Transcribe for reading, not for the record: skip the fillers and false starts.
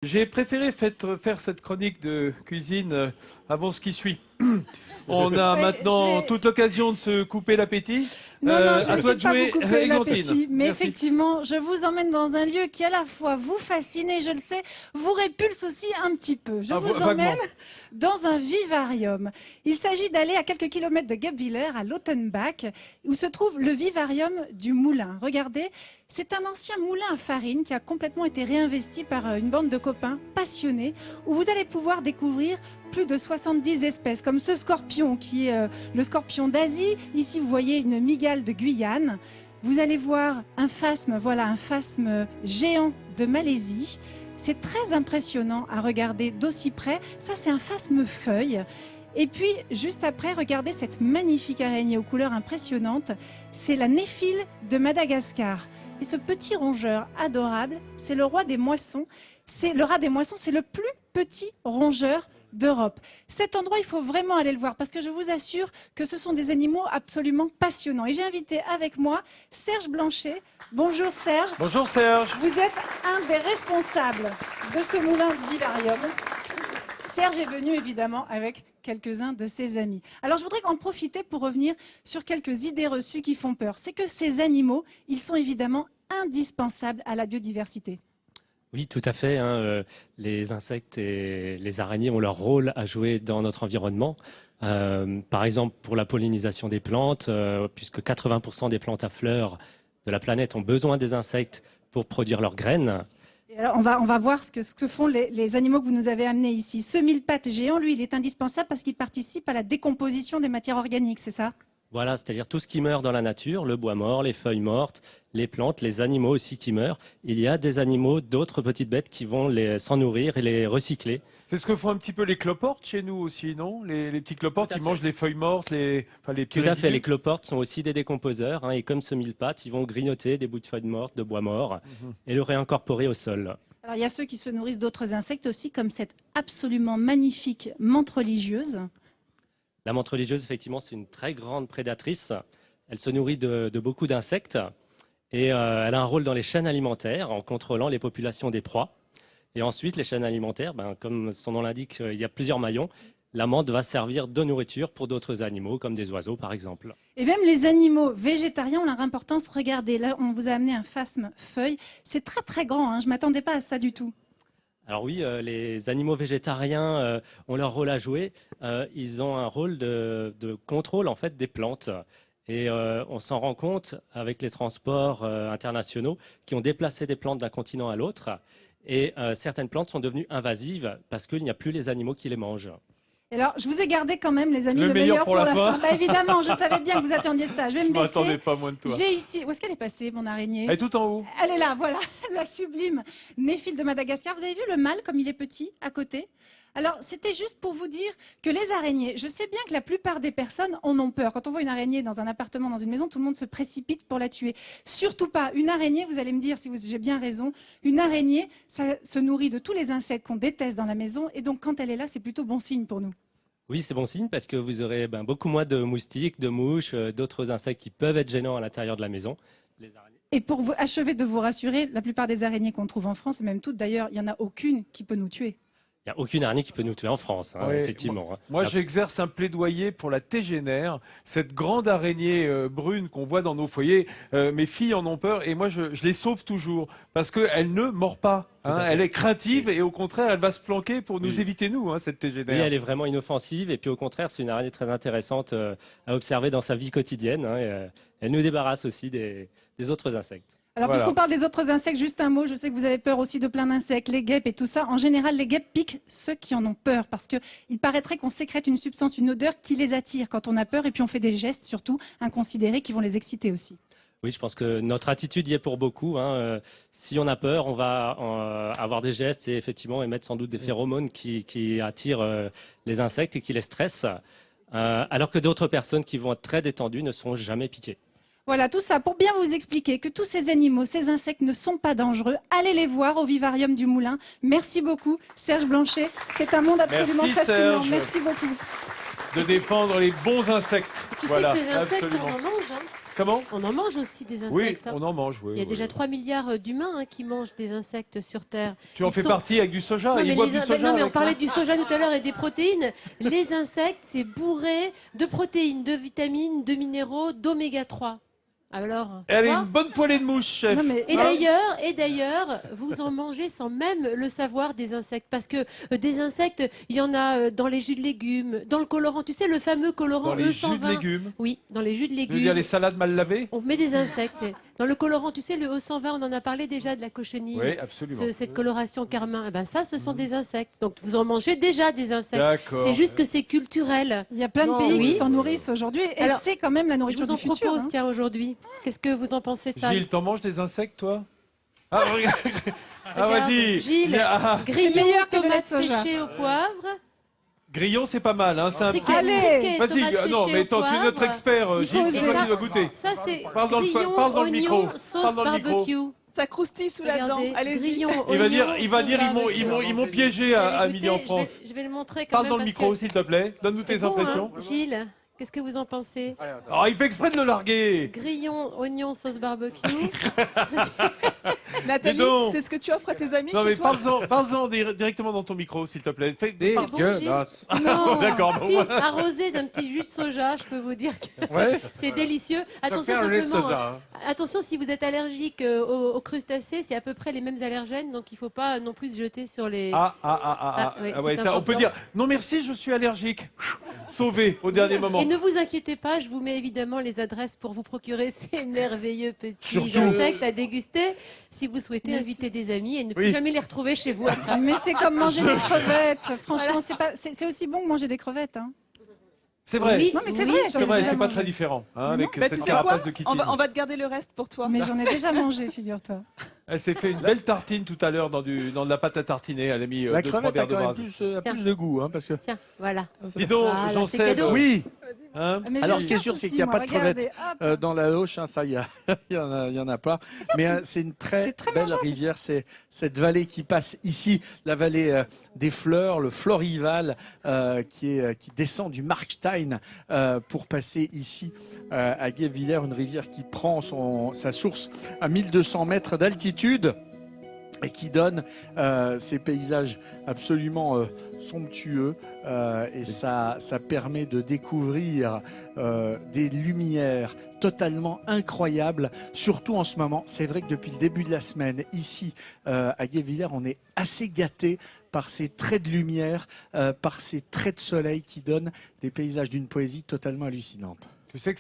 J'ai préféré faire cette chronique de cuisine avant ce qui suit. On a maintenant toute l'occasion de se couper l'appétit. Non, je à ne toi sais de pas jouer, vous couper Églantine. l'appétit, mais Merci. effectivement, je vous emmène dans un lieu qui à la fois vous fascine et je le sais, vous répulse aussi un petit peu. Je vous emmène dans un vivarium. Il s'agit d'aller à quelques kilomètres de Guebwiller, à Lautenbach, où se trouve le vivarium du Moulin. Regardez, c'est un ancien moulin à farine qui a complètement été réinvesti par une bande de copains passionnés, où vous allez pouvoir découvrir plus de 70 espèces, comme ce scorpion qui est le scorpion d'Asie. Ici, vous voyez une mygale de Guyane. Vous allez voir un phasme, voilà, un phasme géant de Malaisie. C'est très impressionnant à regarder d'aussi près. Ça, c'est un phasme feuille. Et puis, juste après, regardez cette magnifique araignée aux couleurs impressionnantes. C'est la néphile de Madagascar. Et ce petit rongeur adorable, c'est le roi des moissons. C'est le rat des moissons, c'est le plus petit rongeur d'Europe. Cet endroit, il faut vraiment aller le voir parce que je vous assure que ce sont des animaux absolument passionnants. Et j'ai invité avec moi Serge Blanchet. Bonjour Serge. Bonjour Serge. Vous êtes un des responsables de ce moulin vivarium. Serge est venu évidemment avec quelques-uns de ses amis. Alors je voudrais en profiter pour revenir sur quelques idées reçues qui font peur. C'est que ces animaux, ils sont évidemment indispensables à la biodiversité. Oui, tout à fait. Les insectes et les araignées ont leur rôle à jouer dans notre environnement. Par exemple, pour la pollinisation des plantes, puisque 80% des plantes à fleurs de la planète ont besoin des insectes pour produire leurs graines. Et alors, on va voir ce que font les animaux que vous nous avez amenés ici. Ce mille-pattes géant, lui, il est indispensable parce qu'il participe à la décomposition des matières organiques, c'est ça ? Voilà, c'est-à-dire tout ce qui meurt dans la nature, le bois mort, les feuilles mortes, les plantes, les animaux aussi qui meurent. Il y a des animaux, d'autres petites bêtes qui vont s'en nourrir et les recycler. C'est ce que font un petit peu les cloportes chez nous aussi, non? Les petits cloportes, ils mangent les feuilles mortes, les petits Tout à fait, résidus. les cloportes sont aussi des décomposeurs. Et comme ce mille-pattes, ils vont grignoter des bouts de feuilles mortes, de bois mort, et le réincorporer au sol. Alors, il y a ceux qui se nourrissent d'autres insectes aussi, comme cette absolument magnifique menthe religieuse. La menthe religieuse, effectivement, c'est une très grande prédatrice. Elle se nourrit de beaucoup d'insectes et elle a un rôle dans les chaînes alimentaires en contrôlant les populations des proies. Et ensuite, les chaînes alimentaires, comme son nom l'indique, il y a plusieurs maillons. La menthe va servir de nourriture pour d'autres animaux, comme des oiseaux par exemple. Et même les animaux végétariens ont leur importance. Regardez, là, on vous a amené un phasme feuille. C'est très très grand, hein. Je ne m'attendais pas à ça du tout. Alors oui, les animaux végétariens ont leur rôle à jouer. Ils ont un rôle de contrôle en fait des plantes. Et on s'en rend compte avec les transports internationaux qui ont déplacé des plantes d'un continent à l'autre. Et certaines plantes sont devenues invasives parce qu'il n'y a plus les animaux qui les mangent. Alors, je vous ai gardé quand même, les amis, Le meilleur pour la fin. Bah, évidemment, je savais bien que vous attendiez ça. Je vais me baisser. m'attendais pas moins de toi. J'ai ici... Où est-ce qu'elle est passée, mon araignée? Elle est tout en haut. Elle est là, voilà, la sublime néphile de Madagascar. Vous avez vu le mâle, comme il est petit, à côté? Alors, c'était juste pour vous dire que les araignées, je sais bien que la plupart des personnes en ont peur. Quand on voit une araignée dans un appartement, dans une maison, tout le monde se précipite pour la tuer. Surtout pas. Une araignée, vous allez me dire si j'ai bien raison, une araignée, ça se nourrit de tous les insectes qu'on déteste dans la maison. Et donc, quand elle est là, c'est plutôt bon signe pour nous. Oui, c'est bon signe parce que vous aurez beaucoup moins de moustiques, de mouches, d'autres insectes qui peuvent être gênants à l'intérieur de la maison. Les araignées. Et pour vous achever de vous rassurer, la plupart des araignées qu'on trouve en France, et même toutes d'ailleurs, il n'y en a aucune qui peut nous tuer. Il n'y a aucune araignée qui peut nous tuer en France, Oui, effectivement. Moi, j'exerce un plaidoyer pour la tégénère, cette grande araignée brune qu'on voit dans nos foyers. Mes filles en ont peur et moi, je les sauve toujours parce qu'elle ne mord pas. Elle est craintive et au contraire, elle va se planquer pour nous éviter, nous, cette tégénère. Oui, elle est vraiment inoffensive et puis au contraire, c'est une araignée très intéressante à observer dans sa vie quotidienne. Elle nous débarrasse aussi des autres insectes. Alors, Voilà. puisqu'on parle des autres insectes, juste un mot, je sais que vous avez peur aussi de plein d'insectes, les guêpes et tout ça. En général, les guêpes piquent ceux qui en ont peur parce qu'il paraîtrait qu'on sécrète une substance, une odeur qui les attire quand on a peur et puis on fait des gestes surtout inconsidérés qui vont les exciter aussi. Oui, je pense que notre attitude y est pour beaucoup. Si on a peur, on va avoir des gestes et effectivement émettre sans doute des phéromones qui attirent les insectes et qui les stressent, alors que d'autres personnes qui vont être très détendues ne seront jamais piquées. Voilà, tout ça pour bien vous expliquer que tous ces animaux, ces insectes ne sont pas dangereux. Allez les voir au vivarium du Moulin. Merci beaucoup, Serge Blanchet. C'est un monde absolument Merci, fascinant. Serge. Merci beaucoup. De défendre les bons insectes. Tu Voilà, sais que ces insectes, absolument. on en mange, hein. Comment? On en mange aussi des Oui, insectes. on en mange, oui. Il y a oui. déjà 3 milliards d'humains qui mangent des insectes sur Terre. Tu en fais partie avec du soja? Non, Ils mais, boivent du soja on avec parlait du soja tout à l'heure et des protéines. Les insectes, c'est bourré de protéines, de vitamines, de minéraux, d'oméga 3. Alors, Elle est quoi une bonne poêlée de mouche, chef. Non, mais- Et d'ailleurs, vous en mangez sans même le savoir des insectes. Parce que des insectes, il y en a dans les jus de légumes, dans le colorant. Tu sais, le fameux colorant Dans les E120. jus de légumes. Oui, dans les jus de Tu veux légumes. dire les salades mal lavées? On met des insectes. Dans le colorant, tu sais, le E120, on en a parlé déjà de la cochenille. Oui, absolument. Cette coloration carmin. Eh ben ça, ce sont des insectes. Donc vous en mangez déjà des insectes. D'accord. C'est juste que c'est culturel. Il y a plein de Non, pays oui. qui s'en nourrissent aujourd'hui et Alors, c'est quand même la Je nourriture vous en du futur. propose, hein. tiens, aujourd'hui. Qu'est-ce que vous en pensez de ça? Gilles, t'en manges des insectes, toi? Ah, regarde. Ah, Regarde, vas-y. Gilles. Ah, Grillons, meilleur que le lait de tomates soja. séchées au poivre. grillon, c'est pas mal, hein. C'est un petit... Allez. Friquet, Vas-y, tomates non, séchées mais au attends, tu es poivre. notre expert, Il faut Gilles, c'est oser. toi qui dois goûter. Ça, c'est Parle dans le- grillons, parle dans le oignons, micro. sauce Parle dans le micro. barbecue. Ça croustille sous la dent. Regardez, Allez-y. grillons, Il va oignons, dire, sauce barbecue. ils m'ont piégé à Allez, midi en goûter, France. Je vais le montrer quand Parle même dans le parce micro, que s'il te plaît. Donne-nous c'est tes bon, impressions. hein. Gilles, qu'est-ce que vous en pensez? Oh, il fait exprès de le larguer. Grillons, oignons, sauce barbecue. Nathalie, Dis donc. c'est ce que tu offres à tes amis Non, chez mais toi? parle-en directement dans ton micro, s'il te plaît. bon, Dégueulasse. Non, D'accord, bon, si, voilà. arrosé d'un petit jus de soja, je peux vous dire que Ouais. c'est délicieux. Attention Faire un lait de simplement, soja, hein. attention si vous êtes allergique aux crustacés, c'est à peu près les mêmes allergènes, donc il ne faut pas non plus se jeter sur les... oui, ouais, c'est ça, on peut important. dire non merci, je suis allergique. Sauvé au dernier moment. Et ne vous inquiétez pas, je vous mets évidemment les adresses pour vous procurer ces merveilleux petits Surtout- insectes à déguster si vous souhaitez Mais inviter des amis et ne plus Oui. jamais les retrouver chez vous après. Mais c'est comme manger des crevettes. Franchement, c'est aussi bon que manger des crevettes. Hein. C'est vrai. Oui, Non, mais c'est oui, vrai, C'est j'en ai vrai, déjà c'est pas mangé. très différent hein, Mais avec Bah, cette tu sais quoi carapace de Kitty. on va te garder le reste pour toi. Mais j'en ai déjà mangé, figure-toi. Elle s'est fait une belle tartine tout à l'heure dans de la pâte à tartiner. Elle a mis La 2-3 crevette verres a de quand même brasse. plus de goût, hein, parce que. Tiens, voilà. Dis donc, Voilà, j'en c'est sais. cadeau. Oui. Hein Mais Alors, j'ai ce qui est aucun sûr, c'est souci, qu'il n'y a moi, pas de crevettes regardez, hop. dans la Loche, hein, ça, il y en a pas. Mais c'est une très, C'est très belle mangeable. rivière. C'est cette vallée qui passe ici, la vallée des fleurs, le Florival, qui descend du Markstein pour passer ici à Guebwiller, une rivière qui prend sa source à 1200 mètres d'altitude et qui donne ces paysages absolument somptueux et ça permet de découvrir des lumières totalement incroyables, surtout en ce moment. C'est vrai que depuis le début de la semaine, ici à Guebwiller, on est assez gâté par ces traits de lumière, par ces traits de soleil qui donnent des paysages d'une poésie totalement hallucinante. Tu sais que